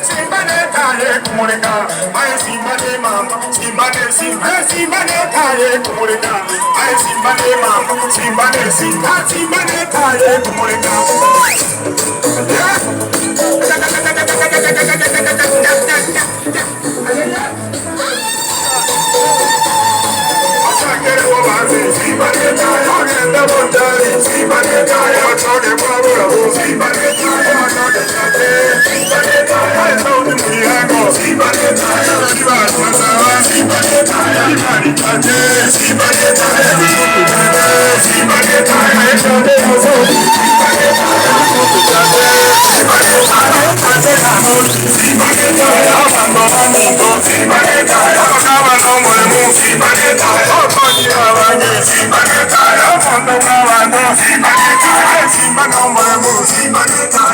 Simbane taye kumurika, ay simbane mama, simbane taye kumurika, ay simbane mama, simbane taye kumurika. Simba no more,